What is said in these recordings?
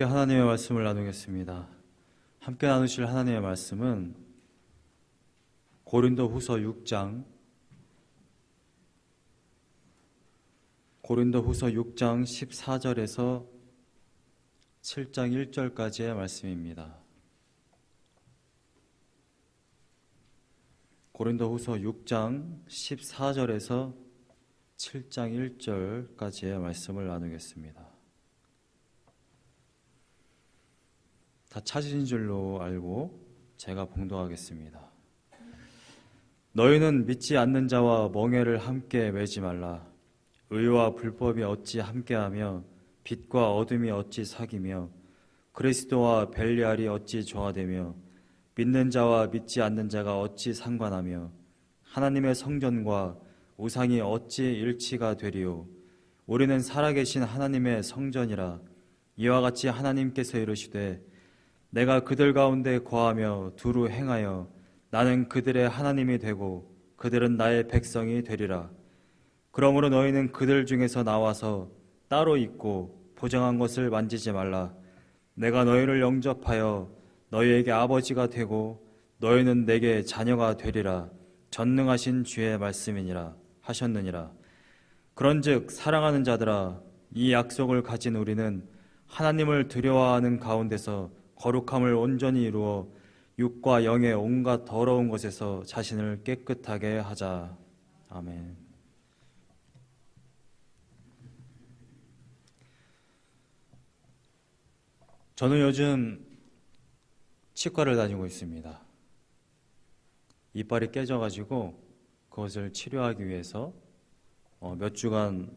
하나님의 말씀을 나누겠습니다. 함께 나누실 하나님의 말씀은 고린도후서 6장 14절에서 7장 1절까지의 말씀입니다. 고린도후서 6장 14절에서 7장 1절까지의 말씀을 나누겠습니다. 다 찾으신 줄로 알고 제가 봉독하겠습니다. 너희는 믿지 않는 자와 멍에를 함께 매지 말라. 의와 불법이 어찌 함께하며 빛과 어둠이 어찌 사귀며 그리스도와 벨리알이 어찌 조화되며 믿는 자와 믿지 않는 자가 어찌 상관하며 하나님의 성전과 우상이 어찌 일치가 되리요. 우리는 살아계신 하나님의 성전이라. 이와 같이 하나님께서 이르시되 내가 그들 가운데 거하며 두루 행하여 나는 그들의 하나님이 되고 그들은 나의 백성이 되리라. 그러므로 너희는 그들 중에서 나와서 따로 있고 보정한 것을 만지지 말라. 내가 너희를 영접하여 너희에게 아버지가 되고 너희는 내게 자녀가 되리라. 전능하신 주의 말씀이니라 하셨느니라. 그런즉 사랑하는 자들아, 이 약속을 가진 우리는 하나님을 두려워하는 가운데서 거룩함을 온전히 이루어 육과 영의 온갖 더러운 것에서 자신을 깨끗하게 하자. 아멘. 저는 요즘 치과를 다니고 있습니다. 이빨이 깨져가지고 그것을 치료하기 위해서 몇 주간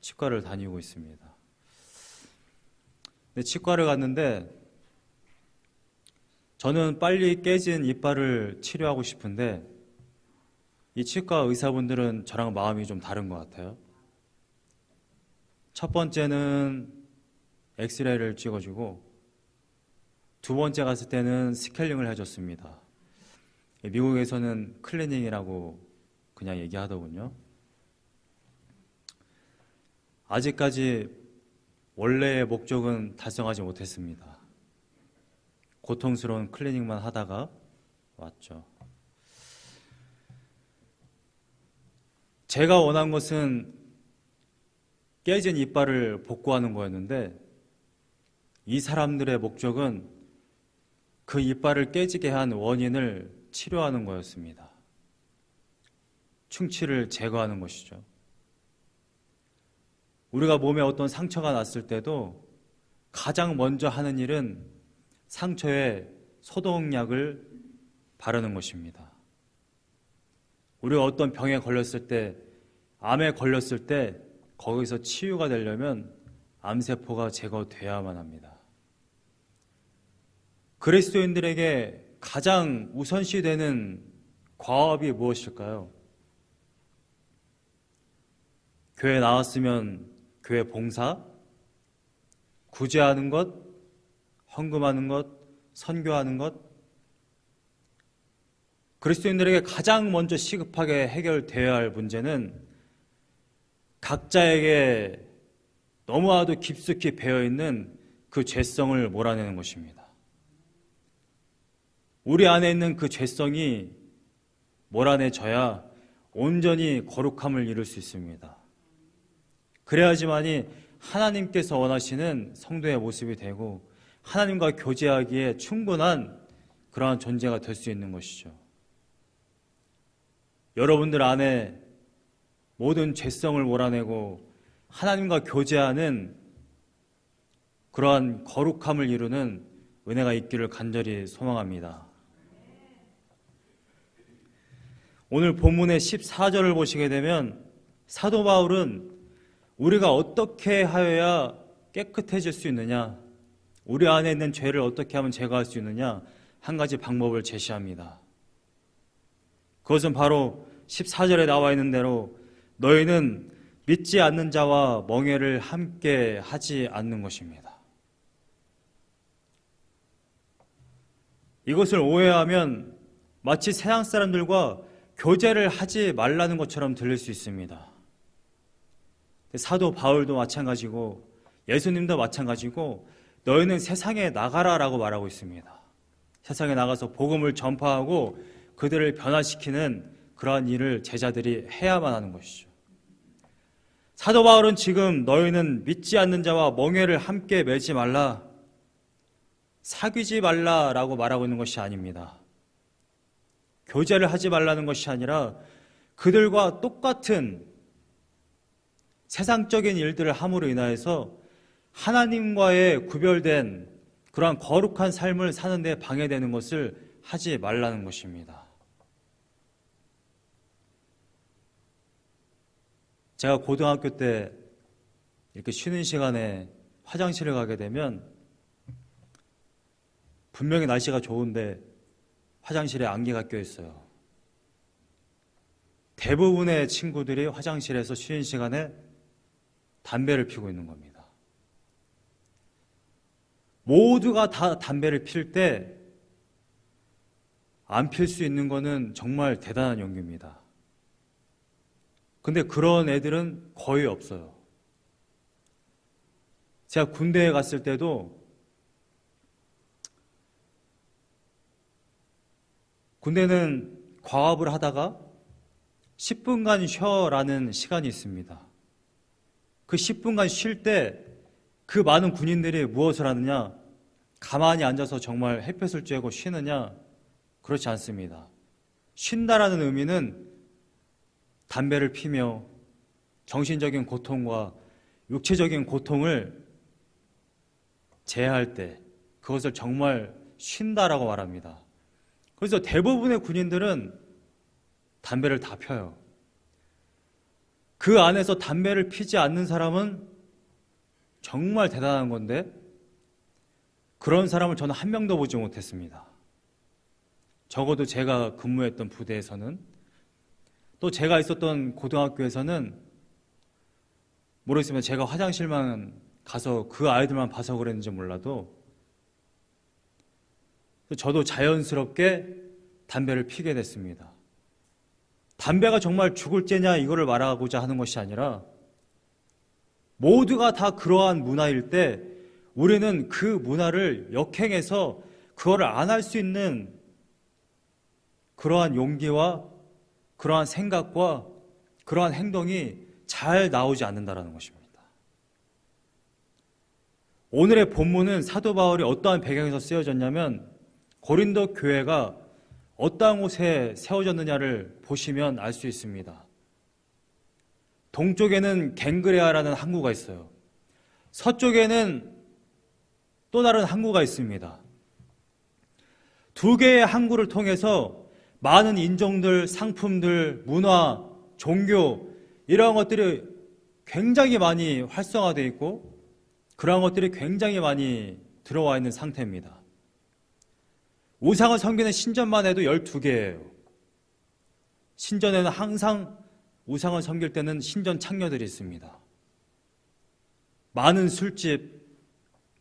치과를 다니고 있습니다. 근데 치과를 갔는데 저는 빨리 깨진 이빨을 치료하고 싶은데 이 치과 의사분들은 저랑 마음이 좀 다른 것 같아요. 첫 번째는 엑스레이를 찍어주고 두 번째 갔을 때는 스케일링을 해줬습니다. 미국에서는 클리닝이라고 그냥 얘기하더군요. 아직까지 원래의 목적은 달성하지 못했습니다. 고통스러운 클리닝만 하다가 왔죠. 제가 원한 것은 깨진 이빨을 복구하는 거였는데 이 사람들의 목적은 그 이빨을 깨지게 한 원인을 치료하는 거였습니다. 충치를 제거하는 것이죠. 우리가 몸에 어떤 상처가 났을 때도 가장 먼저 하는 일은 상처에 소독약을 바르는 것입니다. 우리가 어떤 병에 걸렸을 때, 암에 걸렸을 때 거기서 치유가 되려면 암세포가 제거돼야만 합니다. 그리스도인들에게 가장 우선시되는 과업이 무엇일까요? 교회 나왔으면 교회 봉사, 구제하는 것, 헌금하는 것, 선교하는 것. 그리스도인들에게 가장 먼저 시급하게 해결되어야 할 문제는 각자에게 너무나도 깊숙이 배어있는 그 죄성을 몰아내는 것입니다. 우리 안에 있는 그 죄성이 몰아내져야 온전히 거룩함을 이룰 수 있습니다. 그래야지만이 하나님께서 원하시는 성도의 모습이 되고 하나님과 교제하기에 충분한 그러한 존재가 될 수 있는 것이죠. 여러분들 안에 모든 죄성을 몰아내고 하나님과 교제하는 그러한 거룩함을 이루는 은혜가 있기를 간절히 소망합니다. 오늘 본문의 14절을 보시게 되면 사도 바울은 우리가 어떻게 하여야 깨끗해질 수 있느냐, 우리 안에 있는 죄를 어떻게 하면 제거할 수 있느냐, 한 가지 방법을 제시합니다. 그것은 바로 14절에 나와 있는 대로 너희는 믿지 않는 자와 멍에를 함께 하지 않는 것입니다. 이것을 오해하면 마치 세상 사람들과 교제를 하지 말라는 것처럼 들릴 수 있습니다. 사도 바울도 마찬가지고 예수님도 마찬가지고 너희는 세상에 나가라라고 말하고 있습니다. 세상에 나가서 복음을 전파하고 그들을 변화시키는 그러한 일을 제자들이 해야만 하는 것이죠. 사도 바울은 지금 너희는 믿지 않는 자와 멍에를 함께 매지 말라, 사귀지 말라라고 말하고 있는 것이 아닙니다. 교제를 하지 말라는 것이 아니라 그들과 똑같은 세상적인 일들을 함으로 인하여서 하나님과의 구별된 그러한 거룩한 삶을 사는 데 방해되는 것을 하지 말라는 것입니다. 제가 고등학교 때 이렇게 쉬는 시간에 화장실을 가게 되면 분명히 날씨가 좋은데 화장실에 안개가 껴있어요. 대부분의 친구들이 화장실에서 쉬는 시간에 담배를 피우고 있는 겁니다. 모두가 다 담배를 필 때 안 필 수 있는 거는 정말 대단한 용기입니다. 근데 그런 애들은 거의 없어요. 제가 군대에 갔을 때도 군대는 과업을 하다가 10분간 쉬어라는 시간이 있습니다. 그 10분간 쉴 때 그 많은 군인들이 무엇을 하느냐? 가만히 앉아서 정말 햇볕을 쬐고 쉬느냐? 그렇지 않습니다. 쉰다라는 의미는 담배를 피며 정신적인 고통과 육체적인 고통을 제어할 때 그것을 정말 쉰다라고 말합니다. 그래서 대부분의 군인들은 담배를 다 펴요. 그 안에서 담배를 피지 않는 사람은 정말 대단한 건데 그런 사람을 저는 한 명도 보지 못했습니다. 적어도 제가 근무했던 부대에서는, 또 제가 있었던 고등학교에서는 모르겠습니다. 제가 화장실만 가서 그 아이들만 봐서 그랬는지 몰라도 저도 자연스럽게 담배를 피게 됐습니다. 담배가 정말 죽을 죄냐 이거를 말하고자 하는 것이 아니라 모두가 다 그러한 문화일 때 우리는 그 문화를 역행해서 그거를 안 할 수 있는 그러한 용기와 그러한 생각과 그러한 행동이 잘 나오지 않는다는 것입니다. 오늘의 본문은 사도 바울이 어떠한 배경에서 쓰여졌냐면 고린도 교회가 어떠한 곳에 세워졌느냐를 보시면 알 수 있습니다. 동쪽에는 갱그레아라는 항구가 있어요. 서쪽에는 또 다른 항구가 있습니다. 두 개의 항구를 통해서 많은 인종들, 상품들, 문화, 종교 이러한 것들이 굉장히 많이 활성화되어 있고 그러한 것들이 굉장히 많이 들어와 있는 상태입니다. 우상을 섬기는 신전만 해도 12개예요. 신전에는 항상 우상을 섬길 때는 신전 창녀들이 있습니다. 많은 술집,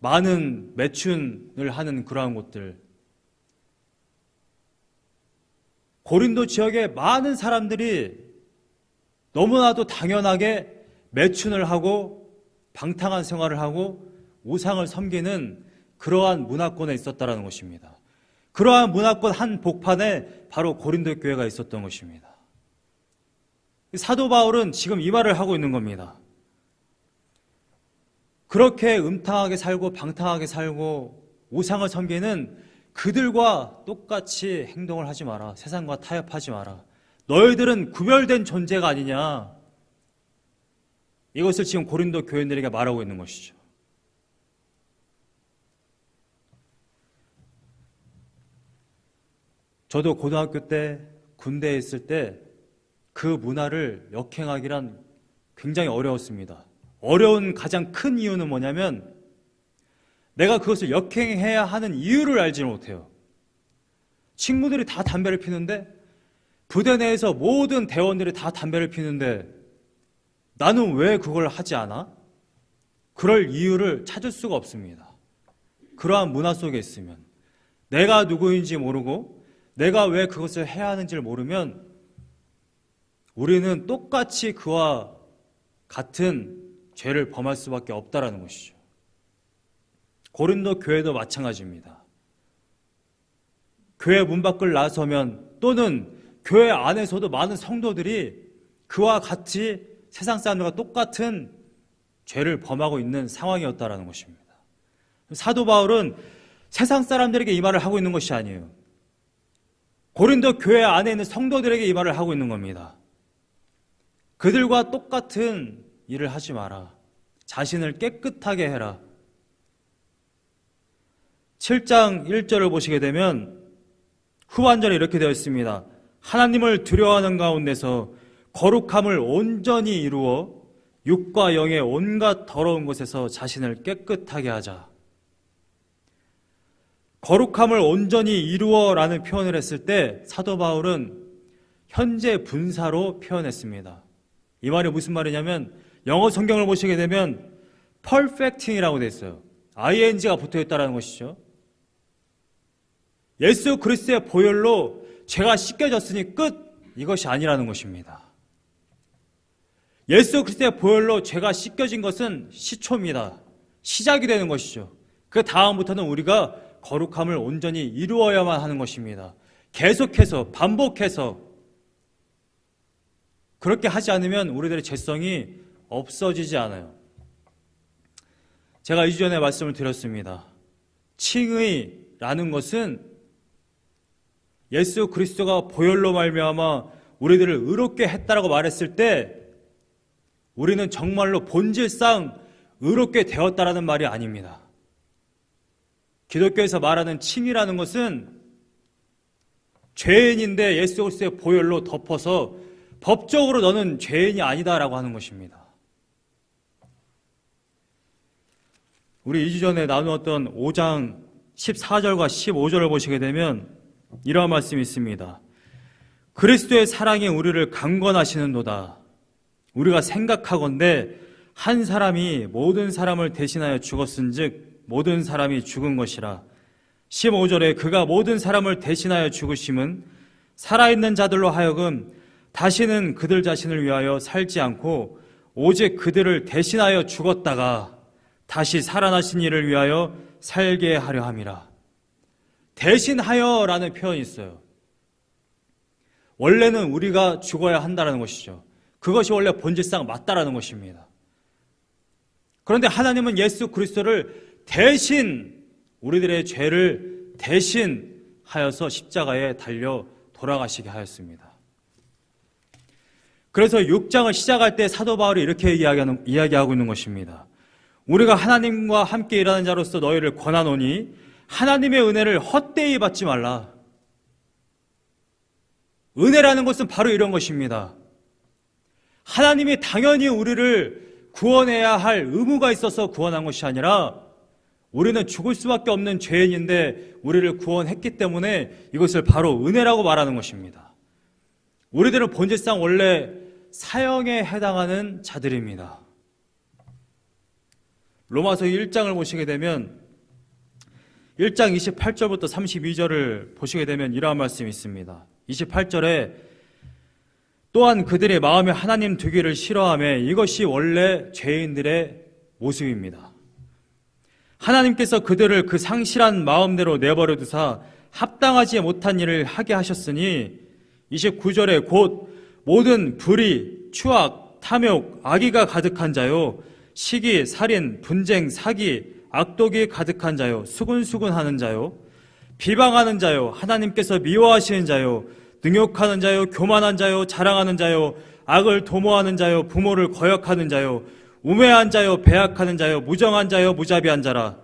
많은 매춘을 하는 그러한 곳들. 고린도 지역에 많은 사람들이 너무나도 당연하게 매춘을 하고 방탕한 생활을 하고 우상을 섬기는 그러한 문화권에 있었다는 것입니다. 그러한 문화권 한 복판에 바로 고린도 교회가 있었던 것입니다. 사도 바울은 지금 이 말을 하고 있는 겁니다. 그렇게 음탕하게 살고 방탕하게 살고 우상을 섬기는 그들과 똑같이 행동을 하지 마라. 세상과 타협하지 마라. 너희들은 구별된 존재가 아니냐. 이것을 지금 고린도 교인들에게 말하고 있는 것이죠. 저도 고등학교 때 군대에 있을 때 그 문화를 역행하기란 굉장히 어려웠습니다. 어려운 가장 큰 이유는 뭐냐면 내가 그것을 역행해야 하는 이유를 알지 못해요. 친구들이 다 담배를 피는데 부대 내에서 모든 대원들이 다 담배를 피는데 나는 왜 그걸 하지 않아? 그럴 이유를 찾을 수가 없습니다. 그러한 문화 속에 있으면 내가 누구인지 모르고 내가 왜 그것을 해야 하는지를 모르면 우리는 똑같이 그와 같은 죄를 범할 수밖에 없다라는 것이죠. 고린도 교회도 마찬가지입니다. 교회 문 밖을 나서면 또는 교회 안에서도 많은 성도들이 그와 같이 세상 사람들과 똑같은 죄를 범하고 있는 상황이었다라는 것입니다. 사도 바울은 세상 사람들에게 이 말을 하고 있는 것이 아니에요. 고린도 교회 안에 있는 성도들에게 이 말을 하고 있는 겁니다. 그들과 똑같은 일을 하지 마라. 자신을 깨끗하게 해라. 7장 1절을 보시게 되면 후반절에 이렇게 되어 있습니다. 하나님을 두려워하는 가운데서 거룩함을 온전히 이루어 육과 영의 온갖 더러운 것에서 자신을 깨끗하게 하자. 거룩함을 온전히 이루어라는 표현을 했을 때 사도 바울은 현재 분사로 표현했습니다. 이 말이 무슨 말이냐면 영어 성경을 보시게 되면 perfecting이라고 되어 있어요. ing가 붙어 있다는 것이죠. 예수 그리스도의 보혈로 죄가 씻겨졌으니 끝, 이것이 아니라는 것입니다. 예수 그리스도의 보혈로 죄가 씻겨진 것은 시초입니다. 시작이 되는 것이죠. 그 다음부터는 우리가 거룩함을 온전히 이루어야만 하는 것입니다. 계속해서 반복해서 그렇게 하지 않으면 우리들의 죄성이 없어지지 않아요. 제가 2주 전에 말씀을 드렸습니다. 칭의라는 것은 예수 그리스도가 보혈로 말미암아 우리들을 의롭게 했다라고 말했을 때 우리는 정말로 본질상 의롭게 되었다라는 말이 아닙니다. 기독교에서 말하는 칭의라는 것은 죄인인데 예수 그리스도의 보혈로 덮어서 법적으로 너는 죄인이 아니다라고 하는 것입니다. 우리 2주 전에 나누었던 5장 14절과 15절을 보시게 되면 이러한 말씀이 있습니다. 그리스도의 사랑이 우리를 강권하시는도다. 우리가 생각하건대 한 사람이 모든 사람을 대신하여 죽었은즉 모든 사람이 죽은 것이라. 15절에 그가 모든 사람을 대신하여 죽으심은 살아있는 자들로 하여금 다시는 그들 자신을 위하여 살지 않고 오직 그들을 대신하여 죽었다가 다시 살아나신 이를 위하여 살게 하려 함이라. 대신하여라는 표현이 있어요. 원래는 우리가 죽어야 한다는 것이죠. 그것이 원래 본질상 맞다라는 것입니다. 그런데 하나님은 예수 그리스도를 대신 우리들의 죄를 대신하여서 십자가에 달려 돌아가시게 하였습니다. 그래서 6장을 시작할 때 사도 바울이 이렇게 이야기하고 있는 것입니다. 우리가 하나님과 함께 일하는 자로서 너희를 권하노니 하나님의 은혜를 헛되이 받지 말라. 은혜라는 것은 바로 이런 것입니다. 하나님이 당연히 우리를 구원해야 할 의무가 있어서 구원한 것이 아니라 우리는 죽을 수밖에 없는 죄인인데 우리를 구원했기 때문에 이것을 바로 은혜라고 말하는 것입니다. 우리들은 본질상 원래 사형에 해당하는 자들입니다. 로마서 1장을 보시게 되면 1장 28절부터 32절을 보시게 되면 이러한 말씀이 있습니다. 28절에 또한 그들의 마음에 하나님 두기를 싫어하며 이것이 원래 죄인들의 모습입니다. 하나님께서 그들을 그 상실한 마음대로 내버려 두사 합당하지 못한 일을 하게 하셨으니 29절에 곧 모든 불의, 추악, 탐욕, 악의가 가득한 자요 시기, 살인, 분쟁, 사기, 악독이 가득한 자요 수군수군하는 자요 비방하는 자요 하나님께서 미워하시는 자요 능욕하는 자요 교만한 자요 자랑하는 자요 악을 도모하는 자요 부모를 거역하는 자요 우매한 자요 배약하는 자요 무정한 자요 무자비한 자라.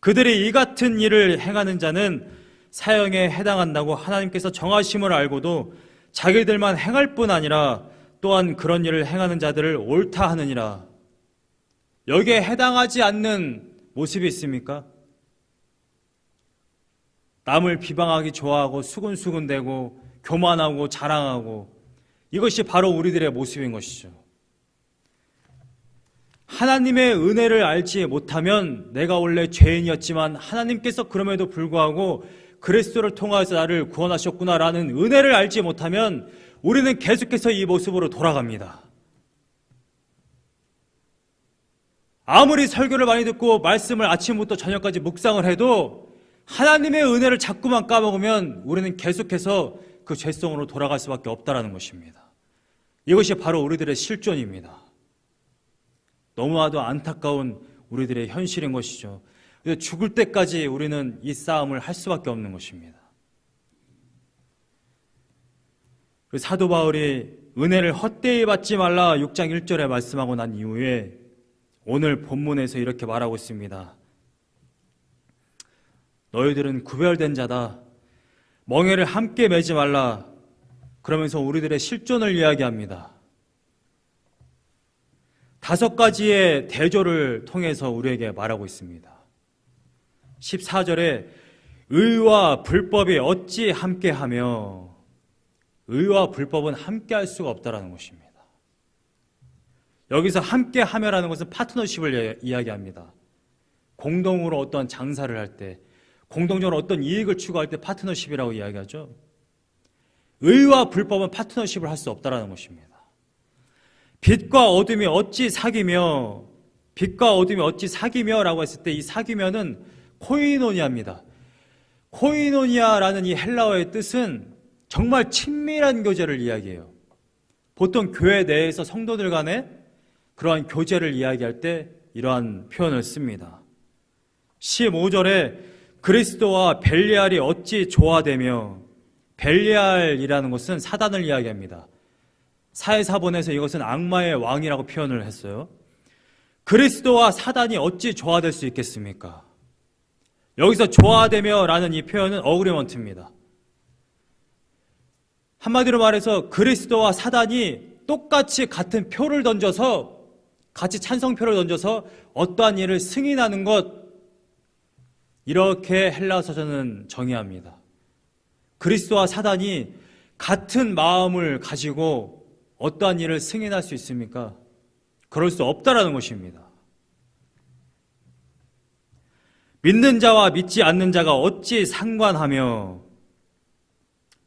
그들이 이 같은 일을 행하는 자는 사형에 해당한다고 하나님께서 정하심을 알고도 자기들만 행할 뿐 아니라 또한 그런 일을 행하는 자들을 옳다 하느니라. 여기에 해당하지 않는 모습이 있습니까? 남을 비방하기 좋아하고 수군수군대고 교만하고 자랑하고 이것이 바로 우리들의 모습인 것이죠. 하나님의 은혜를 알지 못하면 내가 원래 죄인이었지만 하나님께서 그럼에도 불구하고 그리스도를 통하여서 나를 구원하셨구나라는 은혜를 알지 못하면 우리는 계속해서 이 모습으로 돌아갑니다. 아무리 설교를 많이 듣고 말씀을 아침부터 저녁까지 묵상을 해도 하나님의 은혜를 자꾸만 까먹으면 우리는 계속해서 그 죄성으로 돌아갈 수밖에 없다는 것입니다. 이것이 바로 우리들의 실존입니다. 너무나도 안타까운 우리들의 현실인 것이죠. 그래서 죽을 때까지 우리는 이 싸움을 할 수밖에 없는 것입니다. 사도 바울이 은혜를 헛되이 받지 말라 6장 1절에 말씀하고 난 이후에 오늘 본문에서 이렇게 말하고 있습니다. 너희들은 구별된 자다. 멍에를 함께 매지 말라. 그러면서 우리들의 실존을 이야기합니다. 5가지의 대조를 통해서 우리에게 말하고 있습니다. 14절에 의와 불법이 어찌 함께하며, 의와 불법은 함께할 수가 없다는 것입니다. 여기서 함께하며라는 것은 파트너십을 이야기합니다. 공동으로 어떤 장사를 할 때, 공동적으로 어떤 이익을 추구할 때 파트너십이라고 이야기하죠. 의와 불법은 파트너십을 할 수 없다는 것입니다. 빛과 어둠이 어찌 사귀며, 빛과 어둠이 어찌 사귀며라고 했을 때 이 사귀며는 코이노니아입니다. 코이노니아라는 이 헬라어의 뜻은 정말 친밀한 교제를 이야기해요. 보통 교회 내에서 성도들 간에 그러한 교제를 이야기할 때 이러한 표현을 씁니다. 15절에 그리스도와 벨리알이 어찌 조화되며, 벨리알이라는 것은 사단을 이야기합니다. 사회사본에서 이것은 악마의 왕이라고 표현을 했어요. 그리스도와 사단이 어찌 조화될 수 있겠습니까? 여기서 조화되며 라는 이 표현은 어그리먼트입니다. 한마디로 말해서 그리스도와 사단이 똑같이 같은 표를 던져서, 같이 찬성표를 던져서 어떠한 일을 승인하는 것, 이렇게 헬라어 서전은 정의합니다. 그리스도와 사단이 같은 마음을 가지고 어떠한 일을 승인할 수 있습니까? 그럴 수 없다라는 것입니다. 믿는 자와 믿지 않는 자가 어찌 상관하며,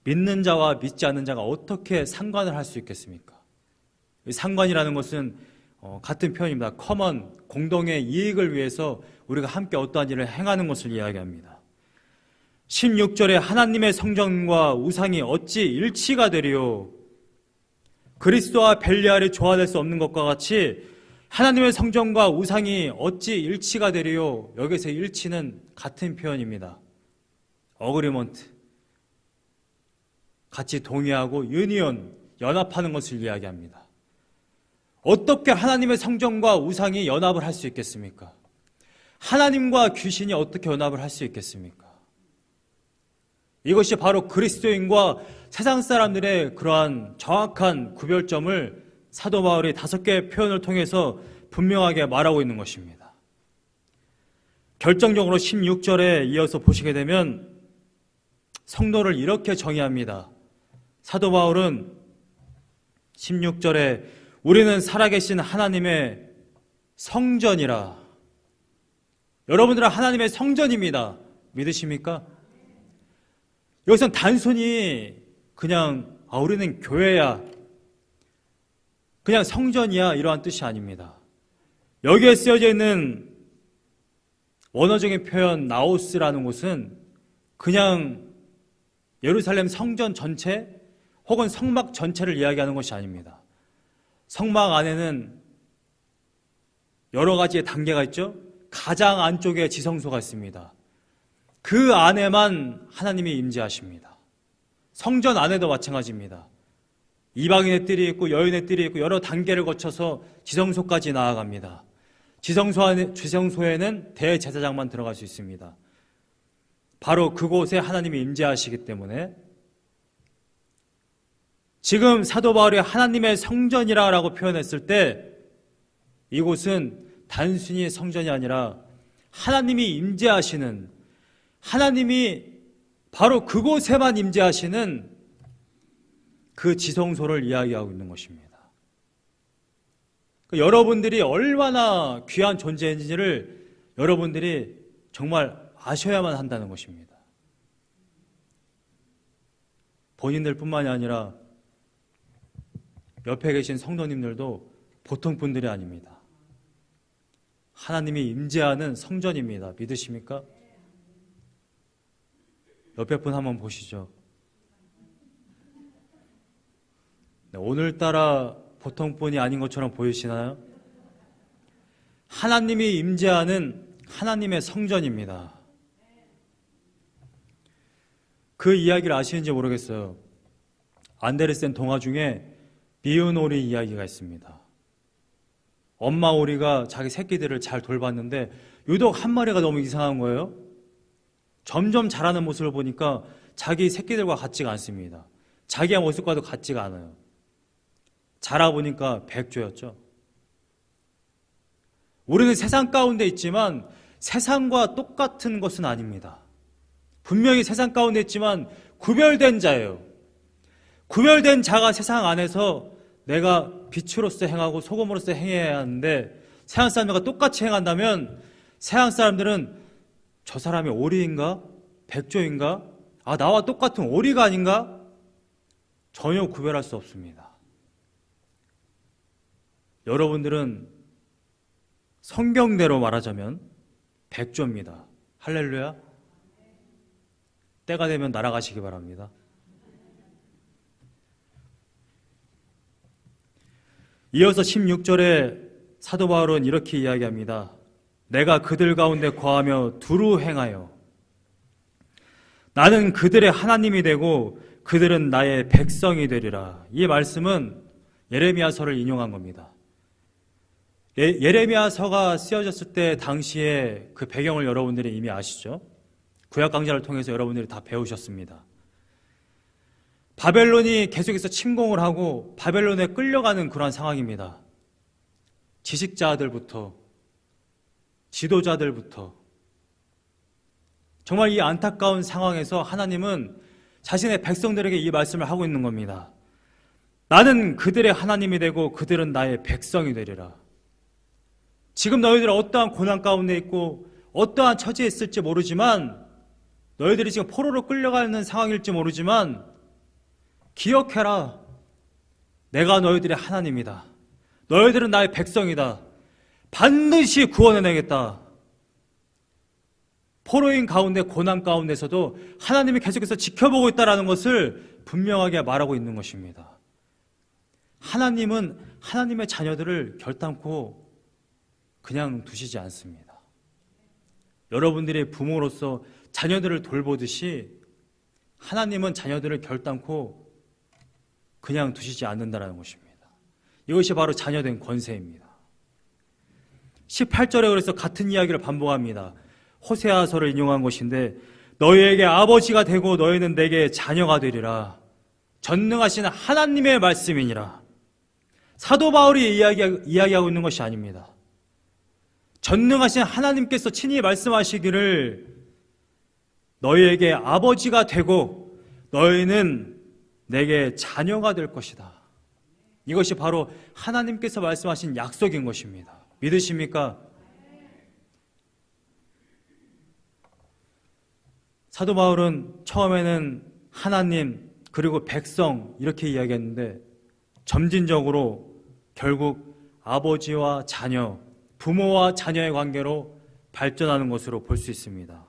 믿는 자와 믿지 않는 자가 어떻게 상관을 할 수 있겠습니까? 상관이라는 것은 같은 표현입니다. 커먼, 공동의 이익을 위해서 우리가 함께 어떠한 일을 행하는 것을 이야기합니다. 16절에 하나님의 성전과 우상이 어찌 일치가 되리요. 그리스도와 벨리알이 조화될 수 없는 것과 같이 하나님의 성전과 우상이 어찌 일치가 되리요. 여기서 일치는 같은 표현입니다. 어그리먼트, 같이 동의하고 유니온, 연합하는 것을 이야기합니다. 어떻게 하나님의 성전과 우상이 연합을 할 수 있겠습니까? 하나님과 귀신이 어떻게 연합을 할 수 있겠습니까? 이것이 바로 그리스도인과 세상 사람들의 그러한 정확한 구별점을 사도 바울이 5개의 표현을 통해서 분명하게 말하고 있는 것입니다. 결정적으로 16절에 이어서 보시게 되면 성도를 이렇게 정의합니다. 사도 바울은 16절에 우리는 살아계신 하나님의 성전이라. 여러분들은 하나님의 성전입니다. 믿으십니까? 여기서는 단순히 그냥 우리는 교회야, 그냥 성전이야, 이러한 뜻이 아닙니다. 여기에 쓰여져 있는 원어적인 표현 나오스라는 곳은 그냥 예루살렘 성전 전체 혹은 성막 전체를 이야기하는 것이 아닙니다. 성막 안에는 여러 가지의 단계가 있죠. 가장 안쪽에 지성소가 있습니다. 그 안에만 하나님이 임재하십니다. 성전 안에도 마찬가지입니다. 이방인의 뜰이 있고 여인의 뜰이 있고 여러 단계를 거쳐서 지성소까지 나아갑니다. 지성소에는 대제사장만 들어갈 수 있습니다. 바로 그곳에 하나님이 임재하시기 때문에 지금 사도 바울이 하나님의 성전이라고 표현했을 때 이곳은 단순히 성전이 아니라 하나님이 임재하시는, 하나님이 바로 그곳에만 임재하시는 그 지성소를 이야기하고 있는 것입니다. 여러분들이 얼마나 귀한 존재인지를 여러분들이 정말 아셔야만 한다는 것입니다. 본인들 뿐만이 아니라 옆에 계신 성도님들도 보통 분들이 아닙니다. 하나님이 임재하는 성전입니다. 믿으십니까? 옆에 분 한번 보시죠. 네, 오늘따라 보통 분이 아닌 것처럼 보이시나요? 하나님이 임재하는 하나님의 성전입니다. 그 이야기를 아시는지 모르겠어요. 안데르센 동화 중에 미운 오리 이야기가 있습니다. 엄마 오리가 자기 새끼들을 잘 돌봤는데 유독 한 마리가 너무 이상한 거예요. 점점 자라는 모습을 보니까 자기 새끼들과 같지가 않습니다. 자기의 모습과도 같지가 않아요. 자라보니까 백조였죠. 우리는 세상 가운데 있지만 세상과 똑같은 것은 아닙니다. 분명히 세상 가운데 있지만 구별된 자예요. 구별된 자가 세상 안에서 내가 빛으로서 행하고 소금으로서 행해야 하는데 세상 사람들과 똑같이 행한다면 세상 사람들은 저 사람이 오리인가? 백조인가? 아, 나와 똑같은 오리가 아닌가? 전혀 구별할 수 없습니다. 여러분들은 성경대로 말하자면 백조입니다. 할렐루야. 때가 되면 날아가시기 바랍니다. 이어서 16절에 사도 바울은 이렇게 이야기합니다. 내가 그들 가운데 거하며 두루 행하여 나는 그들의 하나님이 되고 그들은 나의 백성이 되리라. 이 말씀은 예레미야서를 인용한 겁니다. 예레미야서가 쓰여졌을 때 당시에 그 배경을 여러분들이 이미 아시죠? 구약 강좌를 통해서 여러분들이 다 배우셨습니다. 바벨론이 계속해서 침공을 하고 바벨론에 끌려가는 그러한 상황입니다. 지식자들부터 지도자들부터 정말 이 안타까운 상황에서 하나님은 자신의 백성들에게 이 말씀을 하고 있는 겁니다. 나는 그들의 하나님이 되고 그들은 나의 백성이 되리라. 지금 너희들은 어떠한 고난 가운데 있고 어떠한 처지에 있을지 모르지만 너희들이 지금 포로로 끌려가는 상황일지 모르지만 기억해라. 내가 너희들의 하나님이다. 너희들은 나의 백성이다. 반드시 구원해내겠다. 포로인 가운데 고난 가운데서도 하나님이 계속해서 지켜보고 있다는 것을 분명하게 말하고 있는 것입니다. 하나님은 하나님의 자녀들을 결단코 그냥 두시지 않습니다. 여러분들의 부모로서 자녀들을 돌보듯이 하나님은 자녀들을 결단코 그냥 두시지 않는다는 것입니다. 이것이 바로 자녀된 권세입니다. 18절에 그래서 같은 이야기를 반복합니다. 호세아서를 인용한 것인데 너희에게 아버지가 되고 너희는 내게 자녀가 되리라. 전능하신 하나님의 말씀이니라. 사도 바울이 이야기하고 있는 것이 아닙니다. 전능하신 하나님께서 친히 말씀하시기를 너희에게 아버지가 되고 너희는 내게 자녀가 될 것이다. 이것이 바로 하나님께서 말씀하신 약속인 것입니다. 믿으십니까? 사도 바울은 처음에는 하나님 그리고 백성 이렇게 이야기했는데 점진적으로 결국 아버지와 자녀, 부모와 자녀의 관계로 발전하는 것으로 볼 수 있습니다.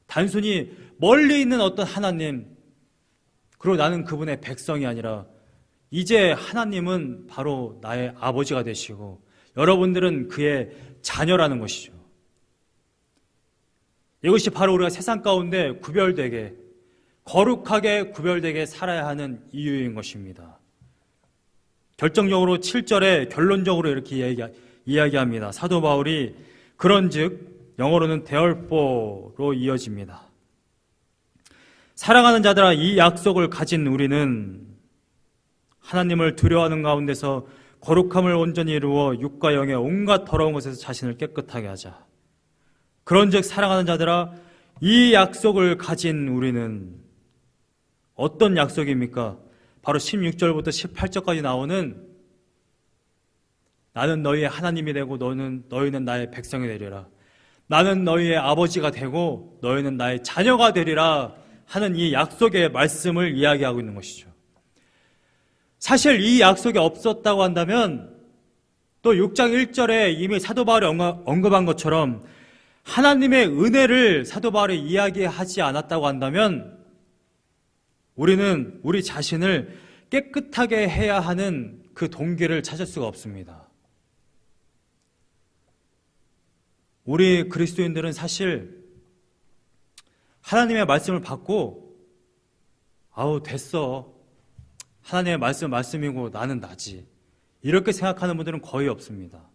단순히 멀리 있는 어떤 하나님, 그리고 나는 그분의 백성이 아니라 이제 하나님은 바로 나의 아버지가 되시고 여러분들은 그의 자녀라는 것이죠. 이것이 바로 우리가 세상 가운데 구별되게 거룩하게 구별되게 살아야 하는 이유인 것입니다. 결정적으로 7절에 결론적으로 이렇게 이야기합니다. 사도 바울이 그런즉 영어로는 therefore 이어집니다. 사랑하는 자들아 이 약속을 가진 우리는 하나님을 두려워하는 가운데서 거룩함을 온전히 이루어 육과 영의 온갖 더러운 것에서 자신을 깨끗하게 하자. 그런즉 사랑하는 자들아 이 약속을 가진 우리는 어떤 약속입니까? 바로 16절부터 18절까지 나오는 나는 너희의 하나님이 되고 너희는 나의 백성이 되리라. 나는 너희의 아버지가 되고 너희는 나의 자녀가 되리라 하는 이 약속의 말씀을 이야기하고 있는 것이죠. 사실 이 약속이 없었다고 한다면 또 6장 1절에 이미 사도 바울이 언급한 것처럼 하나님의 은혜를 사도 바울이 이야기하지 않았다고 한다면 우리는 우리 자신을 깨끗하게 해야 하는 그 동기를 찾을 수가 없습니다. 우리 그리스도인들은 사실 하나님의 말씀을 받고 아우 됐어, 하나님의 말씀이고 나는 나지, 이렇게 생각하는 분들은 거의 없습니다.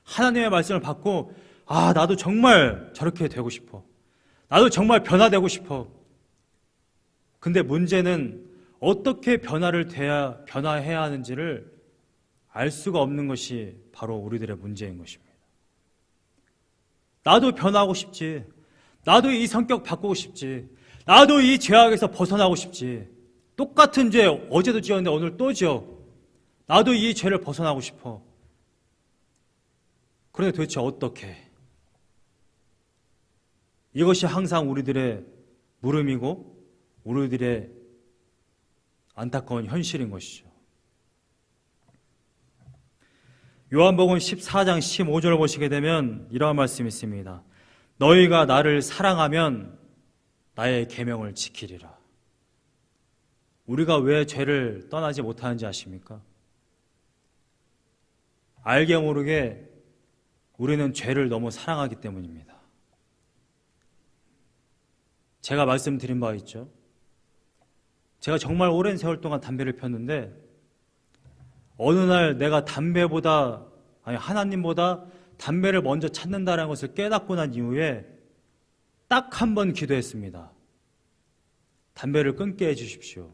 하나님의 말씀을 받고 나도 정말 저렇게 되고 싶어, 나도 정말 변화되고 싶어. 근데 문제는 어떻게 변화해야 하는지를 알 수가 없는 것이 바로 우리들의 문제인 것입니다. 나도 변화하고 싶지, 나도 이 성격 바꾸고 싶지, 나도 이 죄악에서 벗어나고 싶지, 똑같은 죄 어제도 지었는데 오늘 또 지어, 나도 이 죄를 벗어나고 싶어. 그런데 도대체 어떻게? 이것이 항상 우리들의 물음이고 우리들의 안타까운 현실인 것이죠. 요한복음 14장 15절을 보시게 되면 이러한 말씀이 있습니다. 너희가 나를 사랑하면 나의 계명을 지키리라. 우리가 왜 죄를 떠나지 못하는지 아십니까? 알게 모르게 우리는 죄를 너무 사랑하기 때문입니다. 제가 말씀드린 바 있죠. 제가 정말 오랜 세월 동안 담배를 폈는데 어느 날 내가 하나님보다 담배를 먼저 찾는다는 것을 깨닫고 난 이후에 딱 한 번 기도했습니다. 담배를 끊게 해주십시오.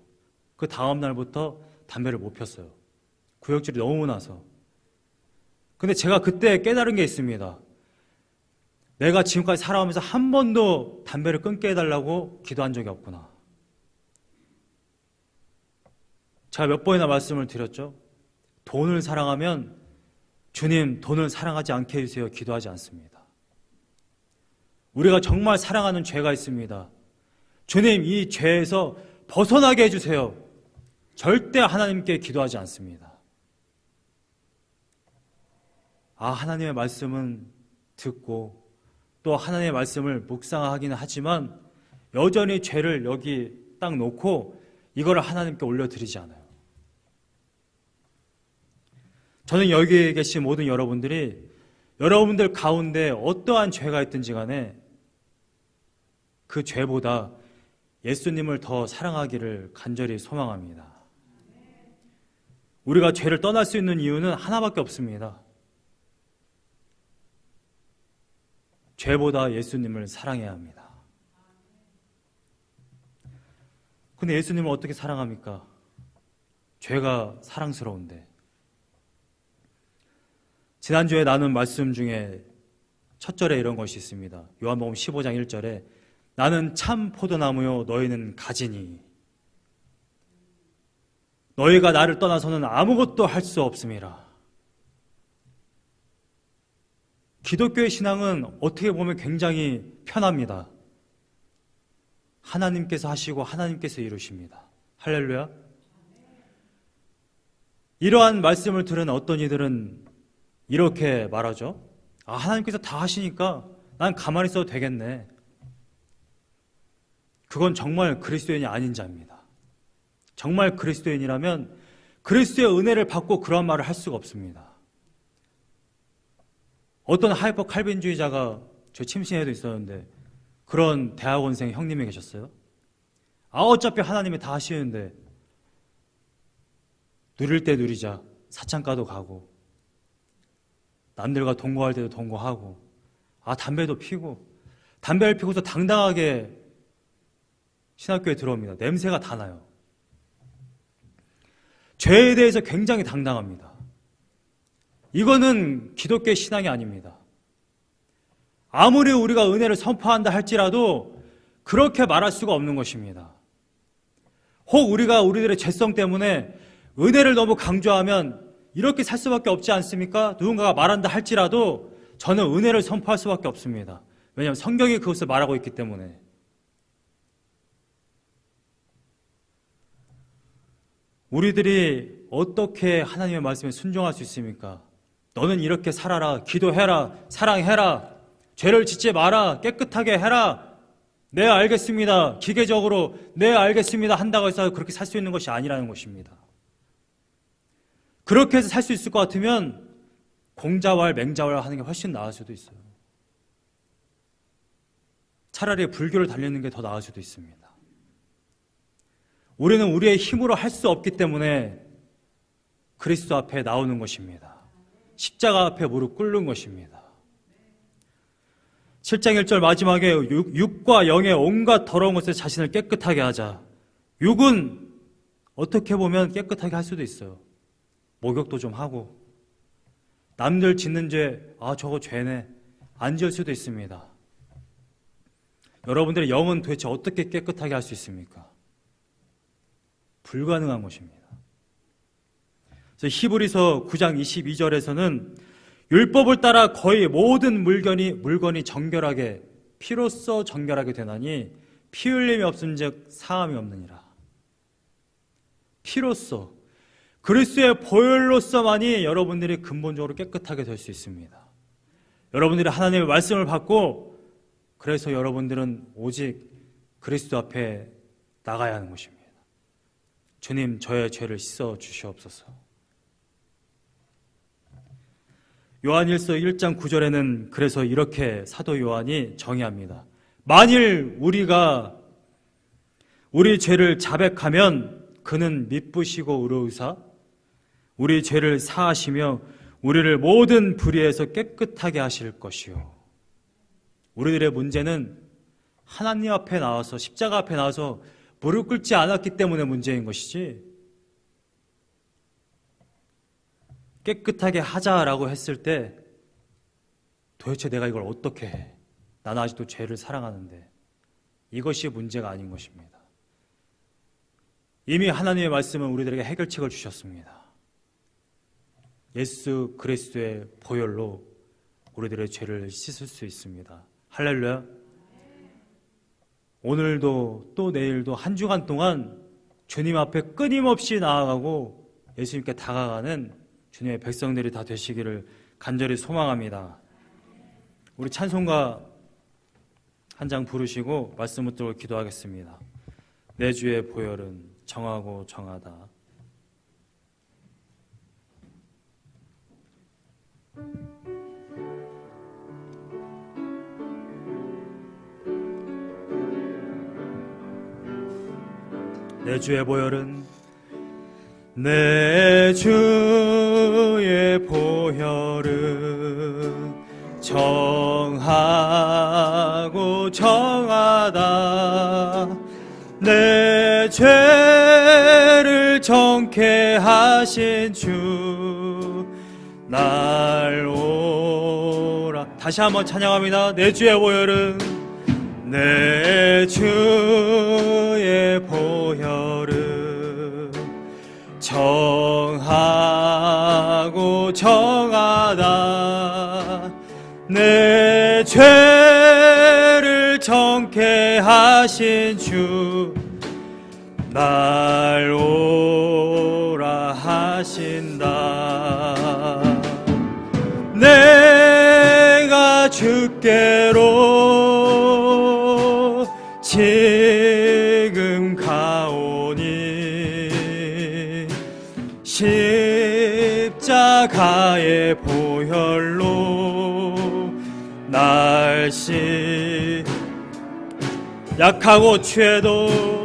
그 다음 날부터 담배를 못 폈어요. 구역질이 너무 나서. 근데 제가 그때 깨달은 게 있습니다. 내가 지금까지 살아오면서 한 번도 담배를 끊게 해달라고 기도한 적이 없구나. 제가 몇 번이나 말씀을 드렸죠. 돈을 사랑하면 주님, 돈을 사랑하지 않게 해주세요 기도하지 않습니다. 우리가 정말 사랑하는 죄가 있습니다. 주님, 이 죄에서 벗어나게 해주세요. 절대 하나님께 기도하지 않습니다. 하나님의 말씀은 듣고 또 하나님의 말씀을 묵상하기는 하지만 여전히 죄를 여기 딱 놓고 이걸 하나님께 올려드리지 않아요. 저는 여기 계신 모든 여러분들이 여러분들 가운데 어떠한 죄가 있든지 간에 그 죄보다 예수님을 더 사랑하기를 간절히 소망합니다. 우리가 죄를 떠날 수 있는 이유는 하나밖에 없습니다. 죄보다 예수님을 사랑해야 합니다. 근데 예수님을 어떻게 사랑합니까? 죄가 사랑스러운데. 지난주에 나눈 말씀 중에 첫 절에 이런 것이 있습니다. 요한복음 15장 1절에 나는 참 포도나무요 너희는 가지니 너희가 나를 떠나서는 아무것도 할 수 없음이라. 기독교의 신앙은 어떻게 보면 굉장히 편합니다. 하나님께서 하시고 하나님께서 이루십니다. 할렐루야. 이러한 말씀을 들은 어떤 이들은 이렇게 말하죠. 하나님께서 다 하시니까 난 가만히 있어도 되겠네. 그건 정말 그리스도인이 아닌 자입니다. 정말 그리스도인이라면 그리스도의 은혜를 받고 그런 말을 할 수가 없습니다. 어떤 하이퍼 칼빈주의자가 저 침신에도 있었는데 그런 대학원생 형님이 계셨어요. 어차피 하나님이 다 하시는데 누릴 때 누리자, 사창가도 가고 남들과 동거할 때도 동거하고 담배도 피고 담배를 피고서 당당하게 신학교에 들어옵니다. 냄새가 다 나요. 죄에 대해서 굉장히 당당합니다. 이거는 기독교의 신앙이 아닙니다. 아무리 우리가 은혜를 선포한다 할지라도 그렇게 말할 수가 없는 것입니다. 혹 우리가 우리들의 죄성 때문에 은혜를 너무 강조하면 이렇게 살 수밖에 없지 않습니까? 누군가가 말한다 할지라도 저는 은혜를 선포할 수밖에 없습니다. 왜냐하면 성경이 그것을 말하고 있기 때문에. 우리들이 어떻게 하나님의 말씀에 순종할 수 있습니까? 너는 이렇게 살아라, 기도해라, 사랑해라, 죄를 짓지 마라, 깨끗하게 해라, 네 알겠습니다, 기계적으로 네 알겠습니다 한다고 해서 그렇게 살 수 있는 것이 아니라는 것입니다. 그렇게 해서 살 수 있을 것 같으면 공자왈 맹자왈 하는 게 훨씬 나을 수도 있어요. 차라리 불교를 달리는 게 더 나을 수도 있습니다. 우리는 우리의 힘으로 할 수 없기 때문에 그리스도 앞에 나오는 것입니다. 십자가 앞에 무릎 꿇는 것입니다. 7장 1절 마지막에 육과 영의 온갖 더러운 것에 자신을 깨끗하게 하자. 육은 어떻게 보면 깨끗하게 할 수도 있어요. 목욕도 좀 하고, 남들 짓는 죄, 저거 죄네, 안 지을 수도 있습니다. 여러분들의 영은 도대체 어떻게 깨끗하게 할 수 있습니까? 불가능한 것입니다. 그래서 히브리서 9장 22절에서는 율법을 따라 거의 모든 물건이 정결하게 피로써 정결하게 되나니 피 흘림이 없은즉 사함이 없느니라. 피로써, 그리스도의 보혈로서만이 여러분들이 근본적으로 깨끗하게 될 수 있습니다. 여러분들이 하나님의 말씀을 받고, 그래서 여러분들은 오직 그리스도 앞에 나가야 하는 것입니다. 주님, 저의 죄를 씻어 주시옵소서. 요한일서 1장 9절에는 그래서 이렇게 사도 요한이 정의합니다. 만일 우리가 우리 죄를 자백하면 그는 미쁘시고 의로우사 우리 죄를 사하시며 우리를 모든 불의에서 깨끗하게 하실 것이요. 우리들의 문제는 하나님 앞에 나와서, 십자가 앞에 나와서 무릎 꿇지 않았기 때문에 문제인 것이지, 깨끗하게 하자라고 했을 때 도대체 내가 이걸 어떻게 해? 나는 아직도 죄를 사랑하는데, 이것이 문제가 아닌 것입니다. 이미 하나님의 말씀은 우리들에게 해결책을 주셨습니다. 예수 그리스도의 보혈로 우리들의 죄를 씻을 수 있습니다. 할렐루야. 오늘도 또 내일도 한 주간 동안 주님 앞에 끊임없이 나아가고 예수님께 다가가는 주님의 백성들이 다 되시기를 간절히 소망합니다. 우리 찬송가 한 장 부르시고 말씀 붙들고 기도하겠습니다. 내 주의 보혈은 정하고 정하다. 내 주의 보혈은, 내 주의 보혈은 정하고 정하다. 내 죄를 정케 하신 주 날 오라. 다시 한번 찬양합니다. 내 주의 보혈은, 내 주의 보혈은 정하고 정하다. 내 죄를 정케 하신 주 날 오라 하신다. 내가 주께로 지금 가오니 십자가의 보혈로 날씨 약하고 취해도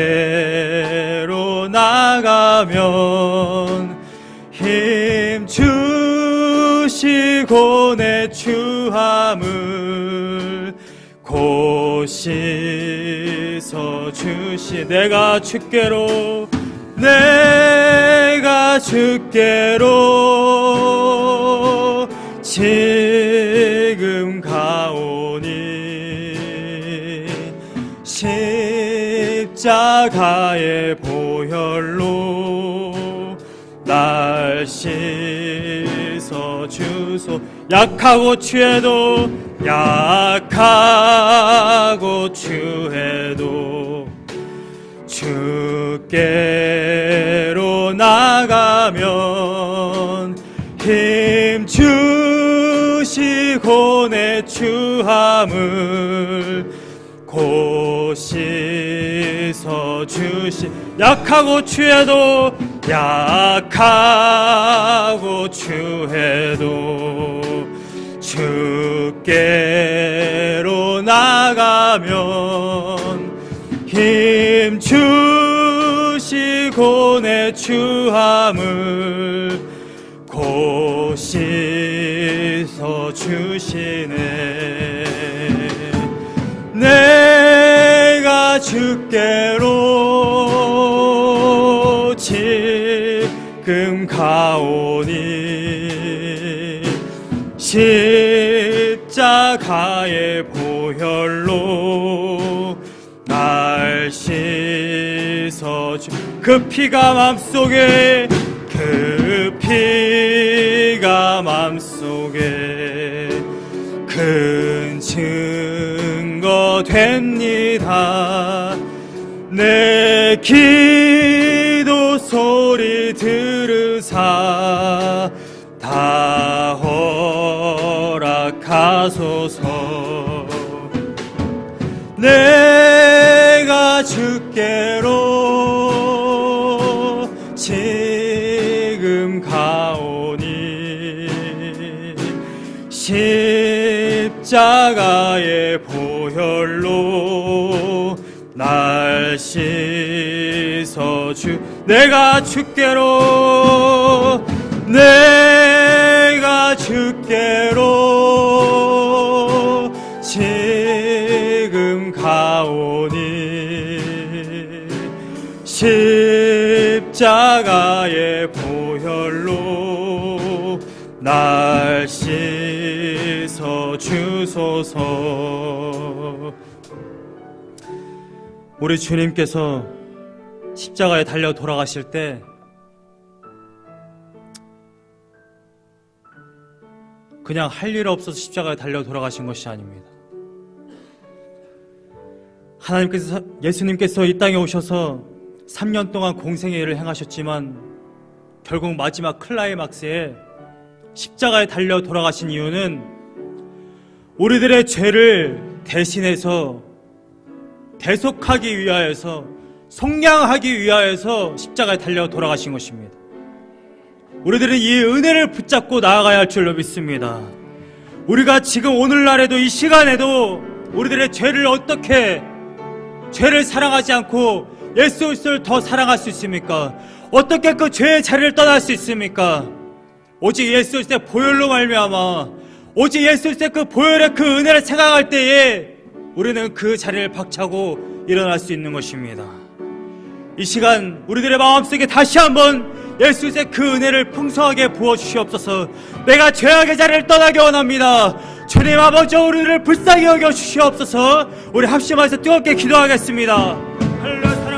주께로 나가면 힘 주시고 내 추함을 곧 씻어 주시. 내가 주께로 지금 가오니 십자가의 보혈로 날 씻어 주소. 약하고 취해도 주께로 나가면 힘 주시고 내 추함을 곧 씻어 주시. 약하고 추해도 주께로 나가면 힘 주시고 내 추함을 곧 씻어 주시네. 내가 주께로 지금 가오니 십자가의 보혈로 날 씻어주. 그 피가 맘속에, 그 피가 맘속에 큰 증거 됩니다. 내 기도 소리 들으사 다 허락하소서. 내가 주께로 지금 가오니 십자가의 보혈로 날 씻어주. 내가 주께로, 내가 주께로 지금 가오니 십자가의 보혈로 날 씻어 주소서. 우리 주님께서 십자가에 달려 돌아가실 때 그냥 할 일 없어서 십자가에 달려 돌아가신 것이 아닙니다. 예수님께서 이 땅에 오셔서 3년 동안 공생의 일을 행하셨지만 결국 마지막 클라이막스에 십자가에 달려 돌아가신 이유는 우리들의 죄를 대신해서 대속하기 위하여서, 속량하기 위하여서 십자가에 달려 돌아가신 것입니다. 우리들은 이 은혜를 붙잡고 나아가야 할 줄로 믿습니다. 우리가 지금 오늘날에도 이 시간에도 우리들의 죄를 어떻게, 죄를 사랑하지 않고 예수 그리스도를 더 사랑할 수 있습니까? 어떻게 그 죄의 자리를 떠날 수 있습니까? 오직 예수 그리스도의 보혈로 말미암아, 오직 예수 그리스도의 그 보혈의 그 은혜를 생각할 때에 우리는 그 자리를 박차고 일어날 수 있는 것입니다. 이 시간 우리들의 마음속에 다시 한번 예수 그리스도의 그 은혜를 풍성하게 부어주시옵소서. 내가 죄악의 자리를 떠나기 원합니다. 주님 아버지, 우리를 불쌍히 여겨 주시옵소서. 우리 합심하여서 뜨겁게 기도하겠습니다. 할렐루야.